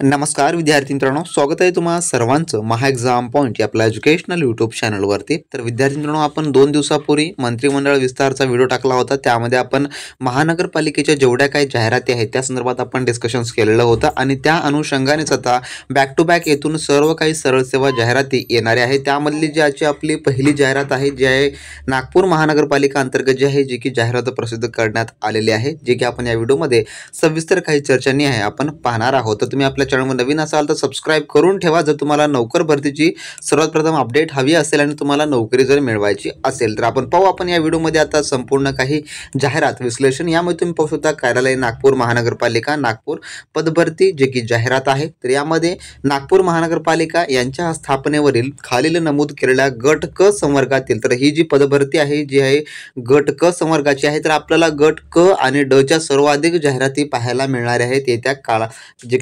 नमस्कार विद्यार्थी मित्रांनो, स्वागत आहे तुम्हा सर्वांचं महा एक्झाम पॉईंट या आपल्या एज्युकेशनल यूट्यूब चॅनलवरती। तर विद्यार्थी मित्रांनो, आपण 2 दिवसापूर्वी मंत्रिमंडळ विस्तारचा व्हिडिओ टाकला होता। त्यामध्ये आपण महानगरपालिकेच्या जेवढ्या काही जाहिराती आहेत त्या संदर्भात आपण डिस्कशन्स केलेलं होतं आणि त्या अनुषंगानेच आता बॅक टू बॅक येथून सर्व काही सरळ सेवा जाहिराती येणाऱ्या आहेत। त्यामधली ज्याची आपली पहिली जाहिरात आहे जी आहे नागपूर महानगरपालिका अंतर्गत जी आहे, जी की जाहिरात प्रसिद्ध करण्यात आलेली आहे, जे की आपण या व्हिडिओमध्ये सविस्तर काही चर्चांनी आहे आपण पाहणार आहोत। तर तुम्ही आपल्या चॅनलवर नवीन असाल तर सबस्क्राइब करून ठेवा जर तुम्हाला नोकर भरतीची सर्वात प्रथम अपडेट हवी असेल आणि तुम्हाला नोकरी जर मिळवायची असेल तर आपण या व्हिडिओमध्ये आता संपूर्ण काही जाहिरात विश्लेषण यामध्ये तुम्ही पाहू शकता। कार्यालय नागपूर महानगरपालिका नागपूर पदभरती जे की जाहिरात आहे। तर यामध्ये नागपूर महानगरपालिका यांच्या स्थापनेवरील खालील नमूद केलेल्या गट क संवर्गातील, तर ही जी पदभरती आहे जी आहे गट क संवर्गाची आहे, तर आपल्याला गट क आणि ड च्या सर्वाधिक जाहिराती पाहायला मिळणार आहेत येत्या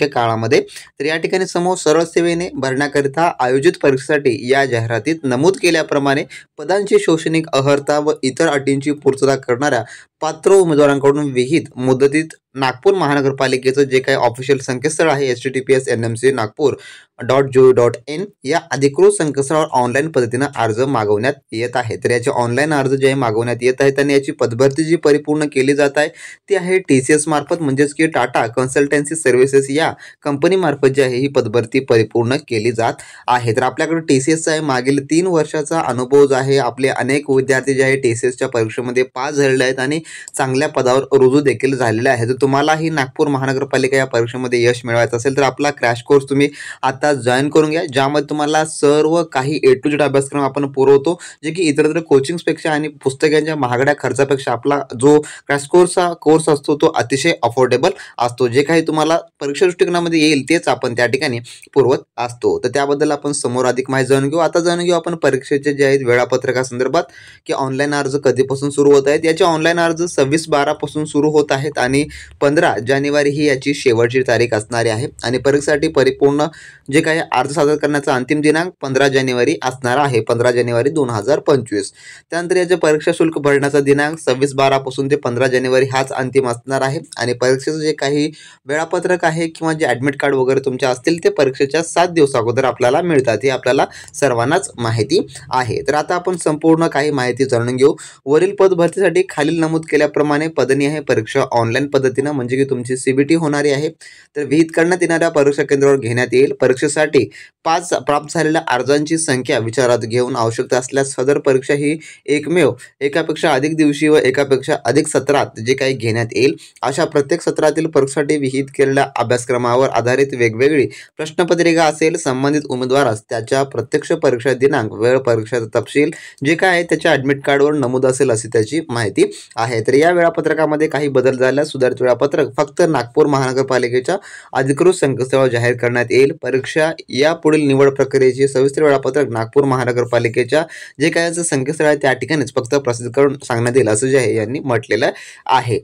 काळामध्ये। तर या ठिकाणी समोर सरळ सेवेने भरण्याकरिता आयोजित परीक्षेसाठी या जाहिरातीत नमूद केल्याप्रमाणे पदांची शैक्षणिक अर्हता व इतर अटींची पूर्तता करणाऱ्या पात्र उमेदवारांकडून विहित मुदतीत नागपूर महानगरपालिकेचं जे काही ऑफिशियल संकेतस्थळ आहे https://nmc.nagpur.gov.in या अधिकृत संकेतस्थळावर ऑनलाईन पद्धतीने अर्ज मागवण्यात येत आहे। तर याचे ऑनलाईन अर्ज जे आहे मागवण्यात येत आहेत आणि याची पदभरती जी परिपूर्ण केली जात आहे ती आहे TCS मार्फत, म्हणजेच की टाटा कन्सल्टन्सी सर्व्हिसेस या कंपनी मार्फत जी आहे ही पदभरती परिपूर्ण केली जात आहे। तर आपल्याकडे TCSचा आहे मागील 3 वर्षाचा अनुभव जो आहे, आपले अनेक विद्यार्थी जे आहे TCSच्या परीक्षेमध्ये पास झालेले आहेत आणि चांगल्या पदावर रुजू देखील झालेले आहेत। तुम्हालाही नागपूर महानगरपालिका या परीक्षेमध्ये यश मिळवायचं असेल तर आपला क्रॅश कोर्स तुम्ही आता जॉईन करून घ्या, ज्यामध्ये तुम्हाला सर्व काही A to Z अभ्यासक्रम आपण पुरवतो, जे की इतर कोचिंग्सपेक्षा आणि पुस्तकांच्या महागड्या खर्चापेक्षा आपला जो क्रॅश कोर्स असतो तो अतिशय अफोर्डेबल असतो। जे काही तुम्हाला परीक्षा दृष्टिकोनामध्ये येईल तेच आपण त्या ठिकाणी पुरवत असतो। तर त्याबद्दल आपण समोर अधिक माहिती जाणून घेऊ। आता जाणून घेऊ आपण परीक्षेचे जे आहेत वेळापत्रकासंदर्भात, की ऑनलाईन अर्ज कधीपासून सुरू होत आहेत। याचे ऑनलाईन अर्ज 26/12 पासून सुरू होत आहेत आणि 15 जानेवारी ही याची शेवटची तारीख असणारी आहे आणि परीक्षेसाठी परिपूर्ण जे काही अर्ज सादर करण्याचा अंतिम दिनांक 15 जानेवारी असणार आहे, 15 जानेवारी 2025। त्यानंतर याचे परीक्षा शुल्क भरण्याचा दिनांक 26/12 पासून ते 15 जानेवारी हाच अंतिम असणार आहे आणि परीक्षेचं जे काही वेळापत्रक आहे किंवा जे ॲडमिट कार्ड वगैरे तुमचे असतील ते परीक्षेच्या 7 दिवस अगोदर आपल्याला मिळतात, हे आपल्याला सर्वांनाच माहिती आहे। तर आता आपण संपूर्ण काही माहिती जाणून घेऊ। वरील पद भरतीसाठी खालील नमूद केल्याप्रमाणे पदनी आहे परीक्षा ऑनलाईन पद्धतीने, म्हणजे की तुमची CBT होणारी आहे। तर विहित करण्यात येणाऱ्या परीक्षा केंद्रावर घेण्यात येईल। परीक्षेसाठी 5 प्राप्त झालेल्या अर्जांची संख्या विचारात घेऊन आवश्यकता असल्यास सदर परीक्षा ही एकमेव एकापेक्षा अधिक दिवशी व एकापेक्षा अधिक सत्रात जे काही घेण्यात येईल। अशा प्रत्येक सत्रातील परीक्षेसाठी विहित केलेल्या अभ्यासक्रमावर आधारित वेगवेगळी प्रश्नपत्रिका असेल। संबंधित उमेदवारास त्याच्या प्रत्यक्ष परीक्षा दिनांक, वेळ, परीक्षेचा तपशील जे काय आहे त्याच्या ॲडमिट कार्डवर नमूद असेल अशी त्याची माहिती आहे। तर या वेळापत्रकामध्ये काही बदल झाल्यास सुधारित वेळापत्रक फक्त नागपूर महानगरपालिकेच्या अधिकृत संकेतस्थळावर जाहीर करण्यात येईल। परीक्षा या पुढील निवड प्रक्रियेचे सविस्तर वेळापत्रक नागपूर महानगरपालिकेच्या जे काय संकेतस्थळ आहे त्या ठिकाणीच फक्त प्रसिद्ध करून सांगण्यात येईल असं जे आहे यांनी म्हटलेलं आहे।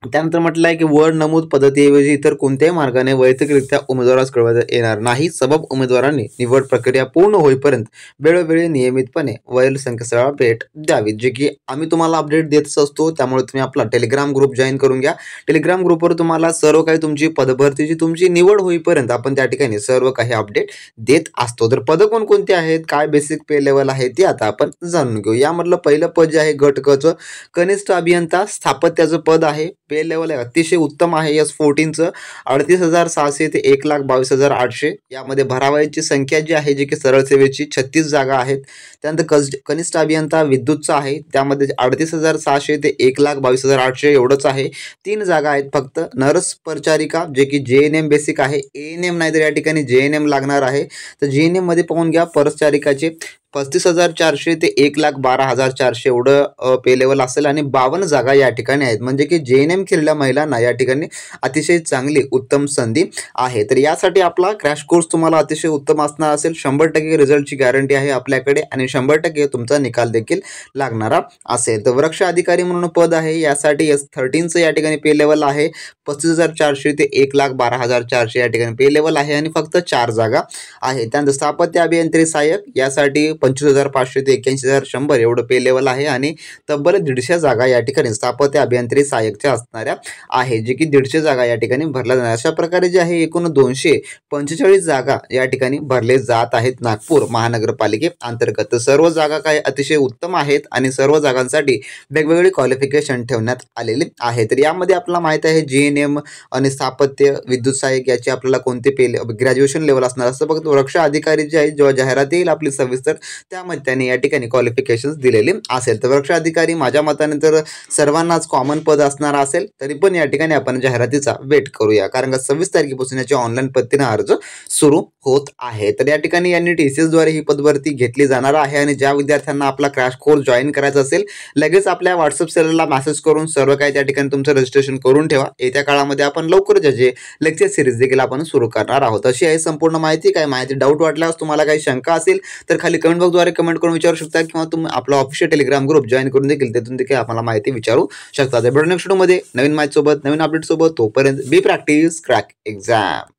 त्यानंतर म्हटलं आहे की वर नमूद पद्धतीऐवजी इतर कोणत्याही मार्गाने वैयक्तिकरित्या उमेदवारास कळवता येणार नाही। सबब उमेदवारांनी निवड प्रक्रिया पूर्ण होईपर्यंत वेळोवेळी नियमितपणे वरील संकेतस्थळाला भेट द्यावी, जे की आम्ही तुम्हाला अपडेट देतच असतो। त्यामुळे तुम्ही आपला टेलिग्राम ग्रुप जॉईन करून घ्या। टेलिग्राम ग्रुपवर तुम्हाला सर्व काही तुमची पदभरतीची तुमची निवड होईपर्यंत आपण त्या ठिकाणी सर्व काही अपडेट देत असतो। तर पदं कोणकोणती आहेत, काय बेसिक पे लेवल आहे ते आता आपण जाणून घेऊ। यामधलं पहिलं पद जे आहे गट क चं कनिष्ठ अभियंता स्थापत्याचं पद आहे। पे लेवल आहे अतिशय उत्तम आहे। S14चं 38,600 ते 1,22,800 यामध्ये भरावयाची संख्या जी आहे जी की सरळ सेवेची 36 जागा आहेत। त्यानंतर कनिष्ठ अभियंता विद्युतचा आहे, त्यामध्ये 38,600 ते 1,22,800 एवढंच आहे। 3 जागा आहेत फक्त। नर्स परिचारिका जे की JNM बेसिक आहे, ANM नाही तर या ठिकाणी JNM लागणार आहे। तर JNM मध्ये पाहून घ्या परिचारिकाचे 35,400 ते 1,12,400 एवढं पे लेवल असेल आणि 52 जागा या ठिकाणी आहेत, म्हणजे की JNM केलेल्या महिलांना या ठिकाणी अतिशय चांगली उत्तम संधी आहे। तर यासाठी आपला क्रॅश कोर्स तुम्हाला अतिशय उत्तम असणार असेल। 100% रिझल्टची गॅरंटी आहे आपल्याकडे आणि 100% तुमचा निकाल देखील लागणारा असेल। तर वृक्ष अधिकारी म्हणून पद आहे, यासाठी S13चं या ठिकाणी पे लेवल आहे 35,400 ते 1,12,400 या ठिकाणी पे लेवल आहे आणि फक्त 4 जागा आहे। त्यानंतर स्थापत्य अभियंत्री सहाय्यक यासाठी 25,500 ते 81,100 एवढं पे लेवल आहे आणि तब्बल 150 जागा या ठिकाणी स्थापत्य अभियांत्रिकी सहाय्यकच्या असणाऱ्या आहे, जे की 150 जागा या ठिकाणी भरल्या जाणार. अशा प्रकारे जे आहे एकूण 245 जागा या ठिकाणी भरले जात आहेत नागपूर महानगरपालिकेअंतर्गत. तर सर्व जागा काय अतिशय उत्तम आहेत आणि सर्व जागांसाठी वेगवेगळे क्वालिफिकेशन ठेवण्यात आलेले आहे. तर यामध्ये आपल्याला माहित आहे GNM आणि स्थापत्य विद्युत सहाय्यक याची आपल्याला कोणते ग्रॅज्युएशन लेवल असणार असं फक्त रक्षा अधिकारी जे आहे जेव्हा जाहिरात येईल आपली सविस्तर त्यामध्ये त्यांनी या ठिकाणी क्वालिफिकेशन दिलेले असेल. तर रक्षा अधिकारी माझ्या मताने तर सर्वांनाच कॉमन पद असणार असेल, तरी पण या ठिकाणी आपण जाहिरातीचा वेट करूया, कारण का 26 तारखेपासून याची ऑनलाईन पद्धतीने अर्ज सुरू होत आहे. तर या ठिकाणी यांनी TCS द्वारे ही पदभरती घेतली जाणार आहे आणि ज्या विद्यार्थ्यांना आपला क्रॅश कोर्स जॉईन करायचा असेल लगेच आपल्या व्हॉट्सअप सेलरला मेसेज करून सर्व काही त्या ठिकाणी तुमचं रजिस्ट्रेशन करून ठेवा. येत्या काळामध्ये आपण लवकरच याचे लेक्चर सिरीज देखील आपण सुरू करणार आहोत. अशी आहे संपूर्ण माहिती. काय माहिती डाऊट वाटल्यास तुम्हाला काही शंका असेल तर खाली कमेंट बॉक्सद्वारे कमेंट करून विचारू शकता किंवा तुम्ही आपला ऑफिशियल टेलिग्राम ग्रुप जॉईन करून देखील तिथून देखील आम्हाला माहिती विचारू शकता. तर भेटू नेक्स्ट व्हिडिओमध्ये नवीन माहिती सोबत नवीन अपडेट सोबत. तोपर्यंत बी प्रॅक्टिस क्रॅक एक्झाम.